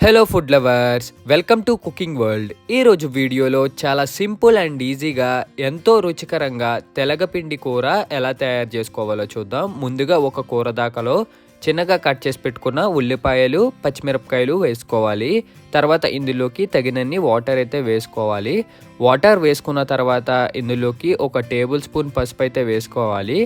Hello food lovers, welcome to cooking world. ఈరోజు వీడియోలో చాలా సింపుల్ అండ్ ఈజీగా ఎంతో రుచికరంగా తెలగపిండి కూర ఎలా తయారు చేసుకోవాలో చూద్దాం. ముందుగా ఒక కూర దాకాలో చిన్నగా కట్ చేసి పెట్టుకున్న ఉల్లిపాయలు, పచ్చిమిరపకాయలు వేసుకోవాలి. తర్వాత ఇందులోకి తగినన్ని వాటర్ అయితే వేసుకోవాలి. వాటర్ వేసుకున్న తర్వాత ఇందులోకి ఒక టేబుల్ స్పూన్ పసుపు అయితే వేసుకోవాలి.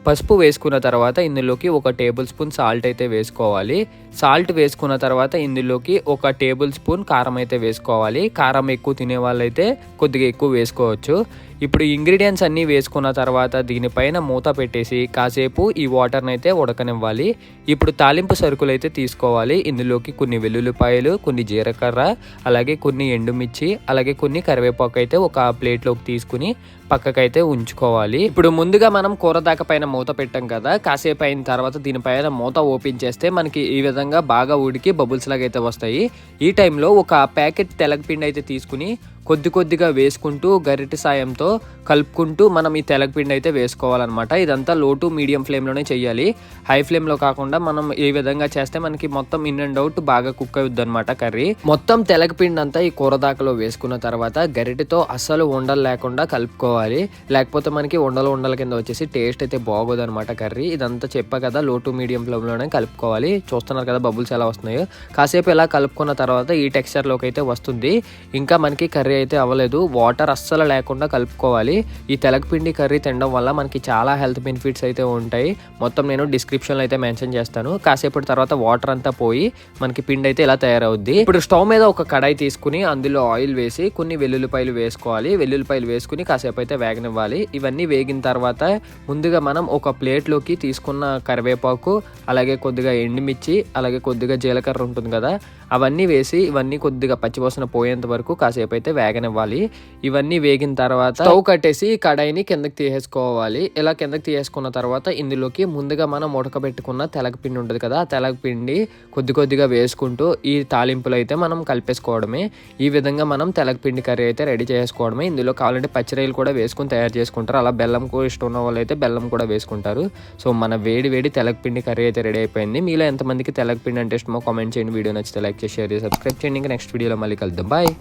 పసుపు వేసుకున్న తర్వాత ఇందులోకి ఒక టేబుల్ స్పూన్ సాల్ట్ అయితే వేసుకోవాలి. సాల్ట్ వేసుకున్న తర్వాత ఇందులోకి ఒక టేబుల్ స్పూన్ కారం అయితే వేసుకోవాలి. కారం ఎక్కువ తినే వాళ్ళైతే కొద్దిగా ఎక్కువ వేసుకోవచ్చు. ఇప్పుడు ఇంగ్రీడియంట్స్ అన్నీ వేసుకున్న తర్వాత దీనిపైన మూత పెట్టేసి కాసేపు ఈ వాటర్ని అయితే ఉడకనివ్వాలి. ఇప్పుడు తాలింపు సరుకులు అయితే తీసుకోవాలి. ఇందులోకి కొన్ని వెల్లుల్లిపాయలు, కొన్ని జీలకర్ర, అలాగే కొన్ని ఎండుమిర్చి, అలాగే కొన్ని కరివేపాకు అయితే ఒక ప్లేట్లోకి తీసుకుని పక్కకైతే ఉంచుకోవాలి. ఇప్పుడు ముందుగా మనం కూర దాకా పైన మూత పెట్టాం కదా, కాసేపు అయిన తర్వాత దీనిపైన మూత ఓపెన్ చేస్తే మనకి ఈ విధంగా బాగా ఉడికి బబుల్స్ లాగా అయితే వస్తాయి. ఈ టైంలో ఒక ప్యాకెట్ తెలగపిండి అయితే తీసుకుని కొద్దిగా వేసుకుంటూ గరిటె సాయంతో కలుపుకుంటూ మనం ఈ తెలగపిండి అయితే వేసుకోవాలన్నమాట. ఇదంతా లో టు మీడియం ఫ్లేమ్లోనే చేయాలి. హై ఫ్లేమ్లో కాకుండా మనం ఈ విధంగా చేస్తే మనకి మొత్తం ఇన్ అండ్ అవుట్ బాగా కుక్ అవుద్ది అనమాట కర్రీ. మొత్తం తెలగపిండి అంతా ఈ కూర దాకలో వేసుకున్న తర్వాత గరిటెతో అస్సలు ఉండలు లేకుండా కలుపుకోవాలి. లేకపోతే మనకి ఉండల కింద వచ్చేసి టేస్ట్ అయితే బాగోదు అనమాట కర్రీ. ఇదంతా చెప్పా కదా, లో టు మీడియం ఫ్లేమ్లోనే కలుపుకోవాలి. చూస్తున్నారు కదా బబుల్స్ ఎలా వస్తున్నాయో. కాసేపు ఇలా కలుపుకున్న తర్వాత ఈ టెక్స్చర్లోకి అయితే వస్తుంది. ఇంకా మనకి కర్రీ అయితే అవ్వలేదు. వాటర్ అస్సలు లేకుండా కలుపుకోవాలి. ఈ తెలగపిండి కర్రీ తినడం వల్ల మనకి చాలా హెల్త్ బెనిఫిట్స్ అయితే ఉంటాయి. మొత్తం నేను డిస్క్రిప్షన్లో అయితే మెన్షన్ చేస్తాను. కాసేపటి తర్వాత వాటర్ అంతా పోయి మనకి పిండి అయితే ఇలా తయారవుద్ది. ఇప్పుడు స్టవ్ మీద ఒక కడాయి తీసుకుని అందులో ఆయిల్ వేసి కొన్ని వెల్లుల్లిపాయలు వేసుకోవాలి. వెల్లుల్లిపాయలు వేసుకుని కాసేపు అయితే వేగనివ్వాలి. ఇవన్నీ వేగిన తర్వాత ముందుగా మనం ఒక ప్లేట్లోకి తీసుకున్న కరివేపాకు, అలాగే కొద్దిగా ఎండుమిర్చి, అలాగే కొద్దిగా జీలకర్ర ఉంటుంది కదా, అవన్నీ వేసి ఇవన్నీ కొద్దిగా పచ్చివాసన పోయేంత వరకు కాసేపు అయితే వేగనివ్వాలి. ఇవన్నీ వేగిన తర్వాత స్టవ్ కట్టేసి కడాయిని కిందకి తీసేసుకోవాలి. ఇలా కిందకి తీసేసుకున్న తర్వాత ఇందులోకి ముందుగా మనం ఉడకబెట్టుకున్న తెలగపిండి ఉంటుంది కదా, ఆ తెలగపిండి కొద్దిగా వేసుకుంటూ ఈ తాలింపులు అయితే మనం కలిపేసుకోవడమే. ఈ విధంగా మనం తెలగపిండి కర్రీ అయితే రెడీ చేసుకోవడమే. ఇందులో కావాలంటే పచ్చిరొయ్యలు కూడా వేసుకుని తయారు చేసుకుంటారు. అలా బెల్లం కూడా ఇష్టం ఉన్న వాళ్ళు అయితే బెల్లం కూడా వేసుకుంటారు. సో మన వేడి తెలగపిండి కర్రీ అయితే రెడీ అయిపోయింది. మీలో ఎంతమందికి తెలగపిండి అంటే ఇష్టమో కామెంట్ చేయండి. వీడియో నచ్చితే లైక్ చేసి షేర్ చేసి సబ్స్క్రైబ్ చేయండి. ఇంకా నెక్స్ట్ వీడియోలో మళ్ళీ కలుద్దాం. బాయ్.